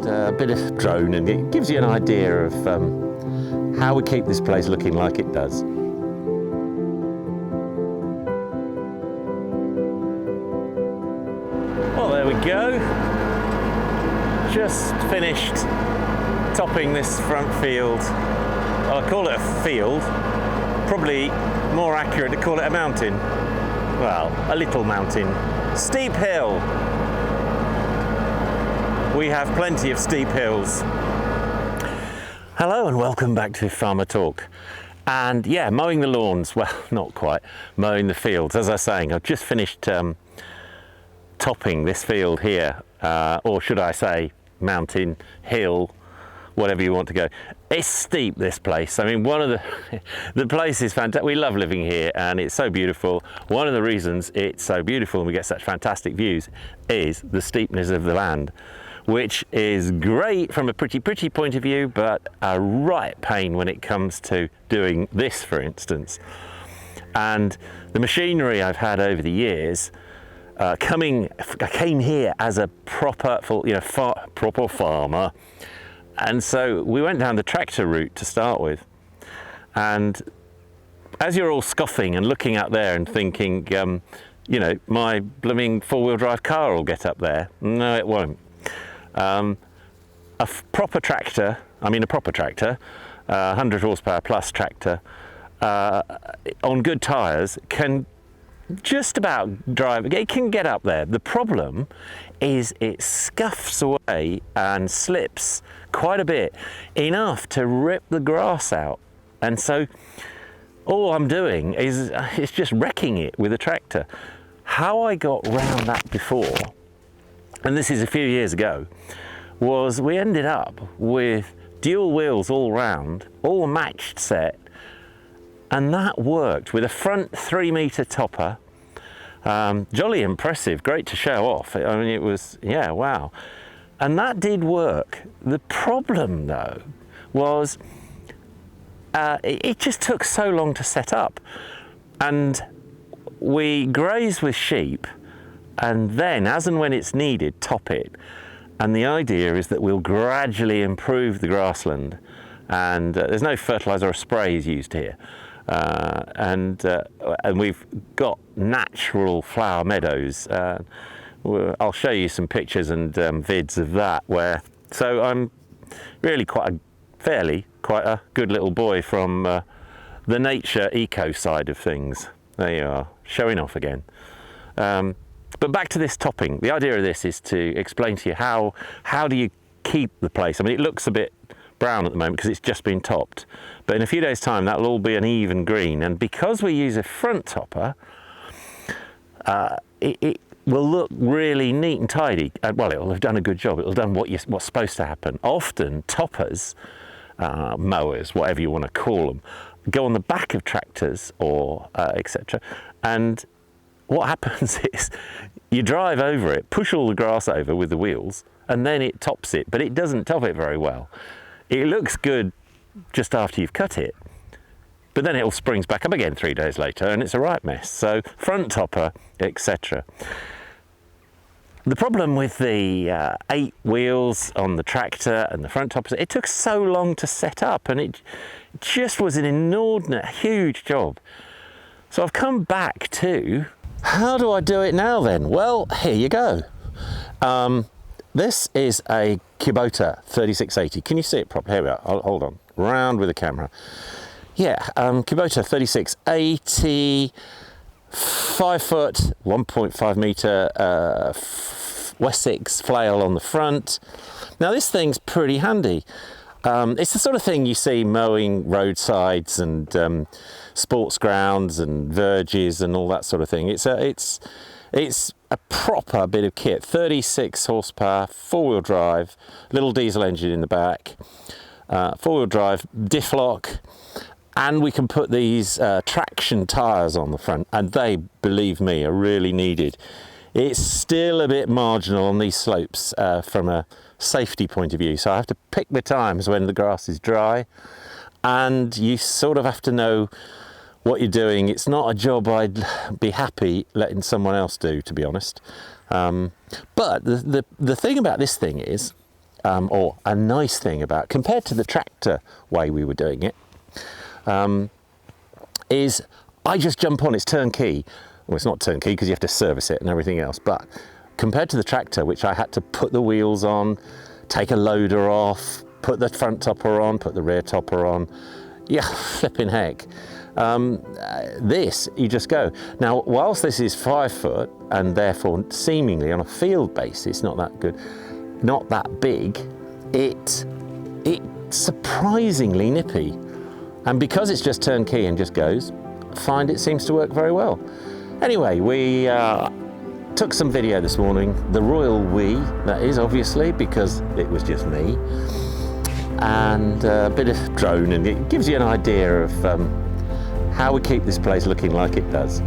and a bit of drone, and it gives you an idea of how we keep this place looking like it does. Well, there we go. Just finished topping this front field. Well, I call it a field. Probably more accurate to call it a mountain. Well, a little mountain. Steep hill. We have plenty of steep hills. Hello and welcome back to FarmerTorque. And yeah, mowing the lawns. Well, not quite. Mowing the fields. As I was saying, I've just finished topping this field here, or should I say mountain, hill, whatever you want to go. It's steep, this place. I mean, one of the place is fantastic. We love living here and it's so beautiful. One of the reasons it's so beautiful and we get such fantastic views is the steepness of the land, which is great from a pretty point of view, but a right pain when it comes to doing this, for instance. And the machinery I've had over the years, I came here as a proper farmer, and so we went down the tractor route to start with. And as you're all scoffing and looking out there and thinking, you know, my blooming four-wheel drive car will get up there. No, it won't. A proper tractor, 100 horsepower plus tractor, on good tyres can just about drive. It can get up there. The problem is it scuffs away and slips quite a bit, enough to rip the grass out. And so all I'm doing is just wrecking it with a tractor. How I got round that before, and this is a few years ago, was we ended up with dual wheels all round, all matched set, and that worked with a front 3-meter topper. Jolly impressive, great to show off. I mean, it was, yeah, wow. And that did work. The problem though was it just took so long to set up. And we graze with sheep, and then as and when it's needed, top it. And the idea is that we'll gradually improve the grassland, and there's no fertilizer or sprays used here. And we've got natural flower meadows. I'll show you some pictures and vids of that. So I'm really quite a good little boy from the nature eco side of things. There you are, showing off again. But back to this topping. The idea of this is to explain to you how do you keep the place. I mean, it looks a bit brown at the moment because it's just been topped, but in a few days time that'll all be an even green. And because we use a front topper, it will look really neat and tidy. Well, it'll have done a good job. It'll have done what's supposed to happen. Often toppers, mowers, whatever you want to call them, go on the back of tractors or etc. And what happens is you drive over it, push all the grass over with the wheels, and then it tops it, but it doesn't top it very well. It looks good just after you've cut it, but then it all springs back up again 3 days later and it's a right mess. So front topper, etc. The problem with the 8 wheels on the tractor and the front toppers, it took so long to set up, and it just was an inordinate, huge job. So I've come back to, how do I do it now then? Well, here you go. This is a Kubota 3680. Can you see it properly? Here we are. Hold on. Round with the camera. Yeah, Kubota 3680, 5 foot, 1.5 meter Wessex flail on the front. Now this thing's pretty handy. It's the sort of thing you see mowing roadsides and sports grounds and verges and all that sort of thing. It's a proper bit of kit. 36 horsepower, 4-wheel drive, little diesel engine in the back, 4-wheel drive, diff lock, and we can put these traction tyres on the front, and they, believe me, are really needed. It's still a bit marginal on these slopes from a safety point of view, so I have to pick the times when the grass is dry, and you sort of have to know what you're doing. It's not a job I'd be happy letting someone else do, to be honest. But the thing about this thing is, or a nice thing about, compared to the tractor way we were doing it, is I just jump on, it's turnkey. Well, it's not turnkey because you have to service it and everything else, but compared to the tractor, which I had to put the wheels on, take a loader off, put the front topper on, put the rear topper on, yeah, flipping heck. This, you just go. Now, whilst this is 5 foot and therefore seemingly on a field basis not that good, not that big, it's surprisingly nippy. And because it's just turnkey and just goes, I find it seems to work very well. Anyway, we took some video this morning, the royal we, that is obviously, because it was just me, and a bit of drone, and it gives you an idea of how we keep this place looking like it does.